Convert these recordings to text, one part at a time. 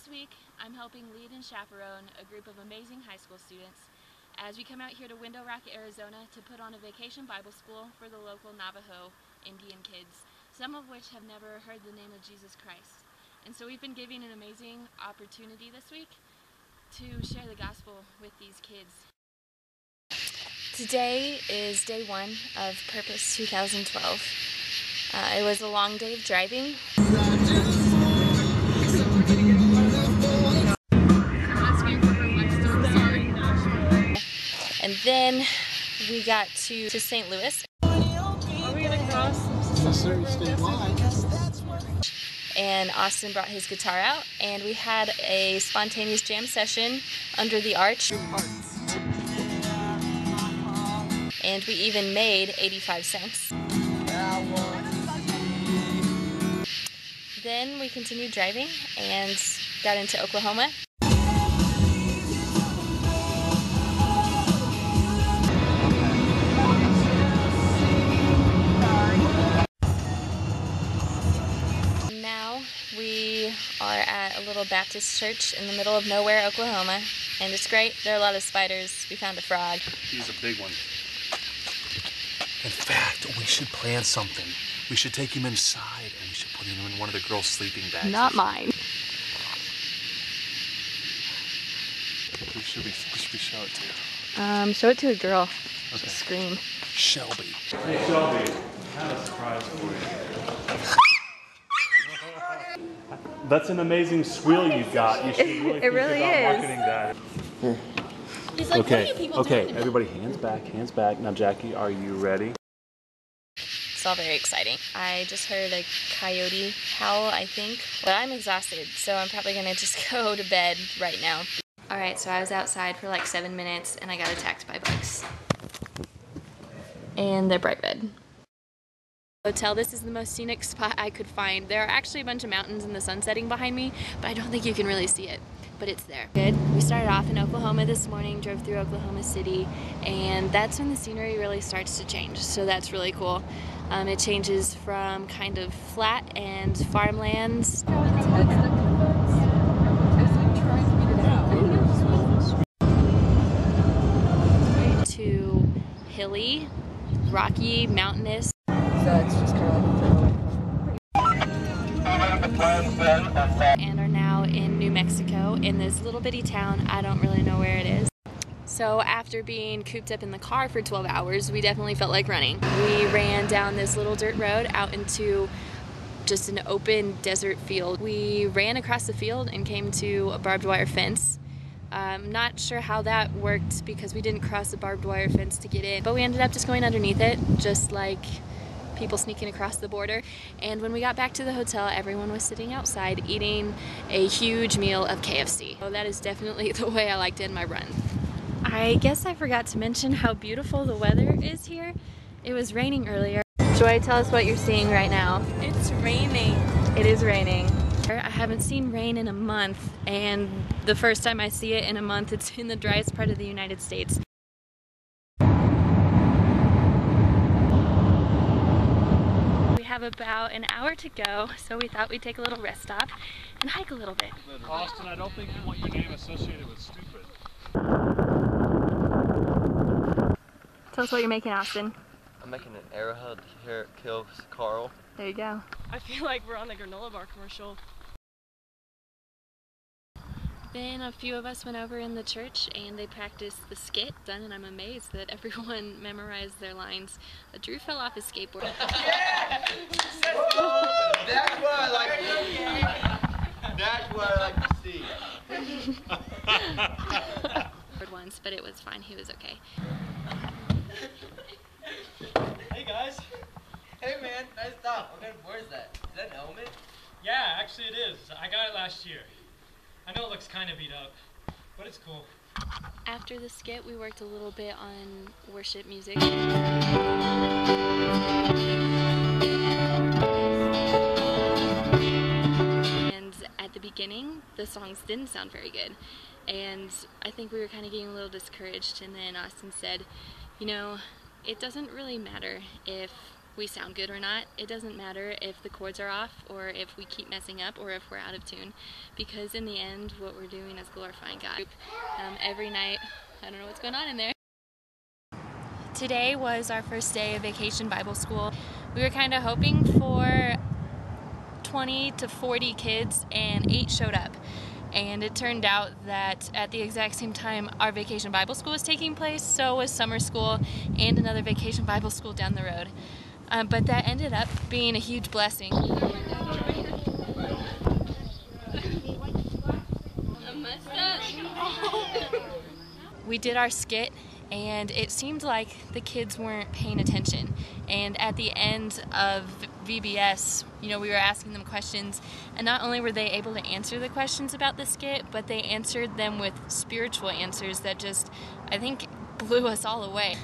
This week, I'm helping lead and chaperone a group of amazing high school students as we come out here to Window Rock, Arizona to put on a vacation Bible school for the local Navajo Indian kids, some of which have never heard the name of Jesus Christ. And so we've been giving an amazing opportunity this week to share the gospel with these kids. Today is day one of Purpose 2012. It was a long day of driving. And then we got to St. Louis. Are we gonna cross Missouri state line? And Austin brought his guitar out, and we had a spontaneous jam session under the arch. And we even made 85 cents. Then we continued driving and got into Oklahoma. Now we are at a little Baptist church in the middle of nowhere, Oklahoma, and it's great. There are a lot of spiders. We found a frog. He's a big one. In fact, we should plan something. We should take him inside and we should put him in one of the girls' sleeping bags. Not mine. Who should we show it to? Show it to a girl. Okay. Scream. Shelby. Hey Shelby, I have a surprise for you. That's an amazing squeal you've got. You should really think really about is. marketing that. He's like, Okay, what are you people okay, doing? everybody hands back, hands back. Now Jackie, are you ready? It's all very exciting. I just heard a coyote howl, I think. But I'm exhausted, so I'm probably gonna just go to bed right now. Alright, so I was outside for like 7 minutes and I got attacked by bugs. And they're bright red. Hotel, this is the most scenic spot I could find. There are actually a bunch of mountains and the sun setting behind me, but I don't think you can really see it. But it's there. Good. We started off in Oklahoma this morning, drove through Oklahoma City, and that's when the scenery really starts to change. So that's really cool. It changes from kind of flat and farmlands to hilly, rocky, mountainous. So it's just kind of And are now in New Mexico in this little bitty town. I don't really know where it is. So after being cooped up in the car for 12 hours, we definitely felt like running. We ran down this little dirt road out into just an open desert field. We ran across the field and came to a barbed wire fence. Not sure how that worked because we didn't cross the barbed wire fence to get in, but we ended up just going underneath it, just like people sneaking across the border. And when we got back to the hotel, everyone was sitting outside eating a huge meal of KFC. So that is definitely the way I like to end my run. I guess I forgot to mention how beautiful the weather is here. It was raining earlier. Joy, tell us what you're seeing right now. It's raining. It is raining. I haven't seen rain in a month, and the first time I see it in a month, it's in the driest part of the United States. We have about an hour to go, so we thought we'd take a little rest stop and hike a little bit. Austin, I don't think you want your name associated with stupid. Tell us what you're making, Austin. I'm making an arrowhead here at Kill Carl. There you go. I feel like we're on the granola bar commercial. Then a few of us went over in the church and they practiced the skit done, and I'm amazed that everyone memorized their lines. Drew fell off his skateboard. Yeah! That's what I like to see. That's what I like to see. Once, but it was fine. He was okay. Hey guys. Hey man, nice stuff. Okay, where is that? Is that an helmet? Yeah, actually it is. I got it last year. I know it looks kind of beat up, but it's cool. After the skit, we worked a little bit on worship music. And at the beginning, the songs didn't sound very good. And I think we were kind of getting a little discouraged, and then Austin said, you know, it doesn't really matter if we sound good or not. It doesn't matter if the chords are off or if we keep messing up or if we're out of tune, because in the end what we're doing is glorifying God. Every night, I don't know what's going on in there. Today was our first day of Vacation Bible School. We were kind of hoping for 20 to 40 kids, and 8 showed up. And it turned out that at the exact same time our Vacation Bible School was taking place, so was summer school and another Vacation Bible School down the road. But that ended up being a huge blessing. We did our skit, and it seemed like the kids weren't paying attention. And at the end of VBS, you know, we were asking them questions, and not only were they able to answer the questions about the skit, but they answered them with spiritual answers that just, I think, blew us all away.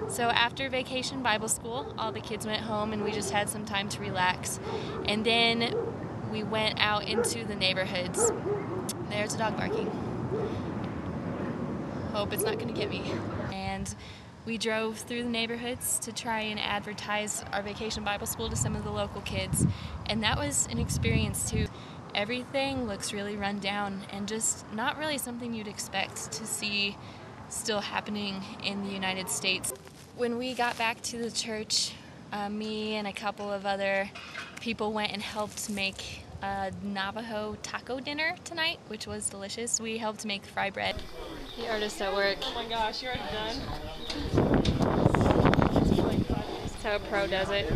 So after Vacation Bible School, all the kids went home and we just had some time to relax. And then we went out into the neighborhoods. There's a dog barking. Hope it's not gonna get me. And we drove through the neighborhoods to try and advertise our Vacation Bible School to some of the local kids. And that was an experience too. Everything looks really run down and just not really something you'd expect to see still happening in the United States. When we got back to the church, me and a couple of other people went and helped make a Navajo taco dinner tonight, which was delicious. We helped make fry bread. The artist at work. Oh my gosh, you're already done? That's how a pro does it.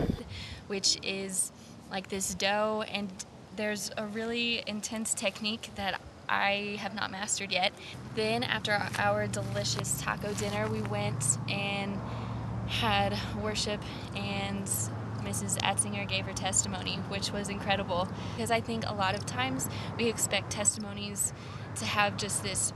Which is like this dough, and there's a really intense technique that I have not mastered yet. Then after our delicious taco dinner, we went and had worship, and Mrs. Atzinger gave her testimony, which was incredible, because I think a lot of times we expect testimonies to have just this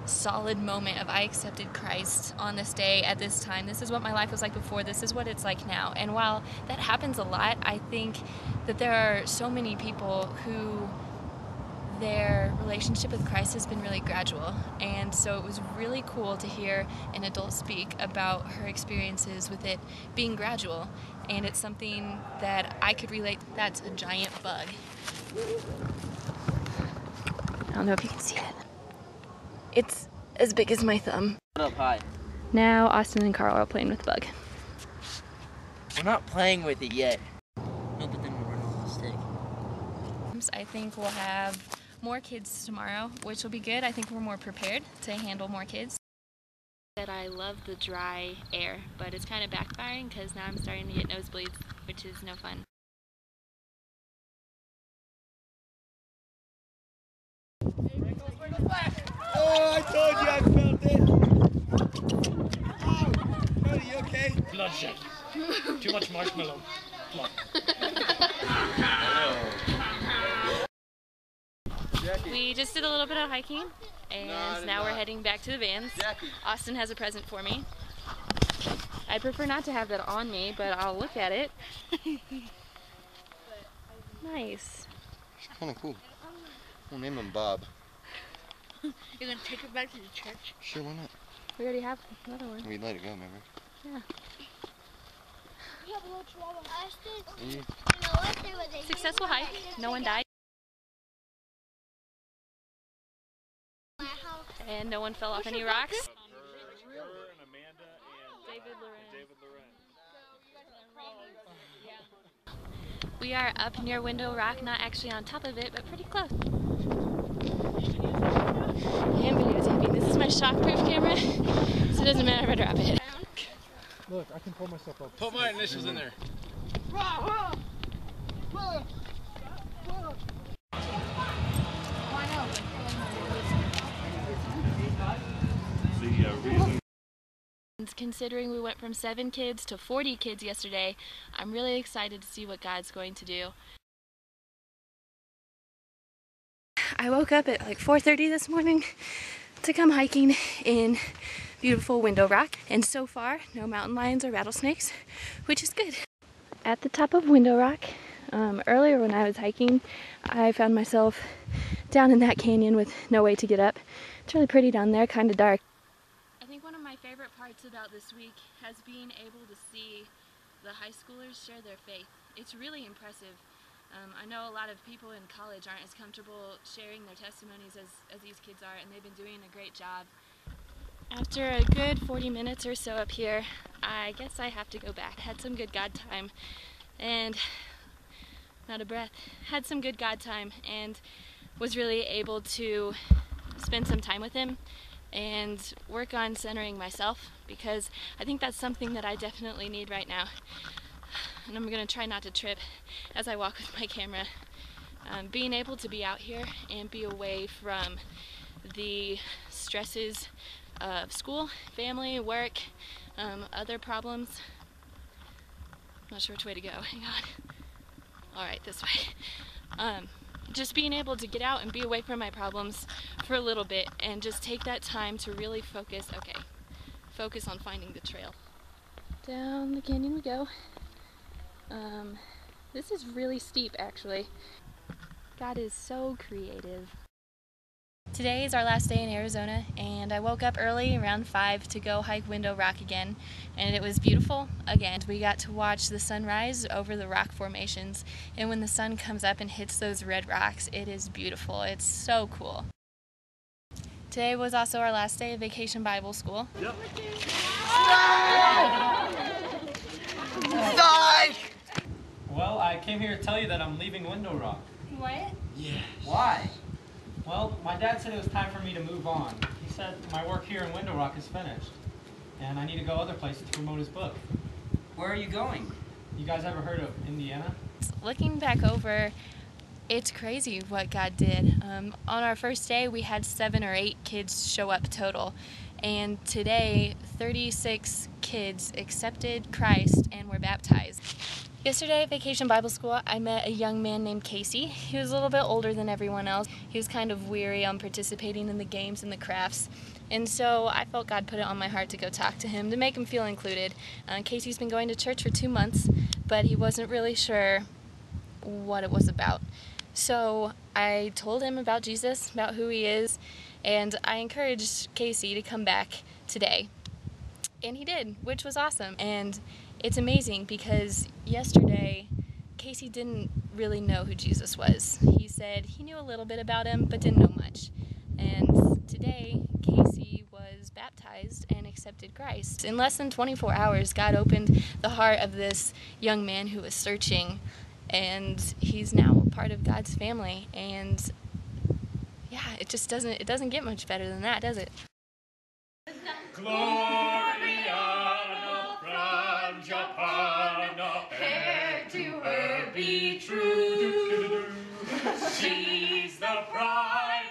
solid moment of I accepted Christ on this day at this time. This is what my life was like before. This is what it's like now. And while that happens a lot, I think that there are so many people who their relationship with Christ has been really gradual. And so it was really cool to hear an adult speak about her experiences with it being gradual. And it's something that I could relate. That's a giant bug. I don't know if you can see it. It's as big as my thumb. Up high. Now Austin and Carl are playing with the bug. We're not playing with it yet. No, but then we'll run off the stick. I think we'll have more kids tomorrow, which will be good. I think we're more prepared to handle more kids. That I love the dry air, but it's kind of backfiring because now I'm starting to get nosebleeds, which is no fun. Oh, I told you I felt it. Oh, buddy, you okay? Bloodshed. Too much marshmallow. Come on. We just did a little bit of hiking, and now we're heading back to the vans. Austin has a present for me. I'd prefer not to have that on me, but I'll look at it. Nice. It's kind of cool. We'll name him Bob. You're gonna take it back to the church? Sure, why not? We already have another one. We let it go, remember? Yeah. We have a little chihuahua. Austin, Yeah. you know what? There was a Successful hike. No one died. And no one fell off any rocks. Her and Amanda and David Loren. Loren. We are up near Window Rock, not actually on top of it, but pretty close. And videotaping. This is my shockproof camera, so it doesn't matter if I drop it. Look, I can pull myself up. Put my initials in there. Considering we went from 7 kids to 40 kids yesterday, I'm really excited to see what God's going to do. I woke up at like 4:30 this morning to come hiking in beautiful Window Rock, and so far no mountain lions or rattlesnakes, which is good. At the top of Window Rock, earlier when I was hiking, I found myself down in that canyon with no way to get up. It's really pretty down there, kind of dark. I think one of my favorite parts about this week has been able to see the high schoolers share their faith. It's really impressive. I know a lot of people in college aren't as comfortable sharing their testimonies as these kids are, and they've been doing a great job. After a good 40 minutes or so up here, I guess I have to go back. Had some good God time, and not a breath. Had some good God time, and was really able to spend some time with him and work on centering myself, because I think that's something that I definitely need right now. And I'm going to try not to trip as I walk with my camera. Being able to be out here and be away from the stresses of school, family, work, other problems. I'm not sure which way to go. Hang on. Alright, this way. Just being able to get out and be away from my problems for a little bit and just take that time to really focus. Okay, focus on finding the trail. Down the canyon we go. This is really steep, actually. God is so creative. Today is our last day in Arizona, and I woke up early around 5 to go hike Window Rock again, and it was beautiful again. We got to watch the sunrise over the rock formations, and when the sun comes up and hits those red rocks, it is beautiful. It's so cool. Today was also our last day of Vacation Bible School. Yep. Well, I came here to tell you that I'm leaving Window Rock. What? Yes. Why? Well, my dad said it was time for me to move on. He said my work here in Window Rock is finished, and I need to go other places to promote his book. Where are you going? You guys ever heard of Indiana? Looking back over, it's crazy what God did. On our first day, we had 7 or 8 kids show up total, and today 36 kids accepted Christ and were baptized. Yesterday at Vacation Bible School, I met a young man named Casey. He was a little bit older than everyone else. He was kind of weary on participating in the games and the crafts, and so I felt God put it on my heart to go talk to him to make him feel included. Casey's been going to church for 2 months, but he wasn't really sure what it was about. So I told him about Jesus, about who he is, and I encouraged Casey to come back today. And he did, which was awesome. And it's amazing because yesterday, Casey didn't really know who Jesus was. He said he knew a little bit about him, but didn't know much. And today, Casey was baptized and accepted Christ. In less than 24 hours, God opened the heart of this young man who was searching, and he's now a part of God's family. And yeah, it doesn't get much better than that, does it? Gloriana, Frangipana, ere to her be true. She's the bride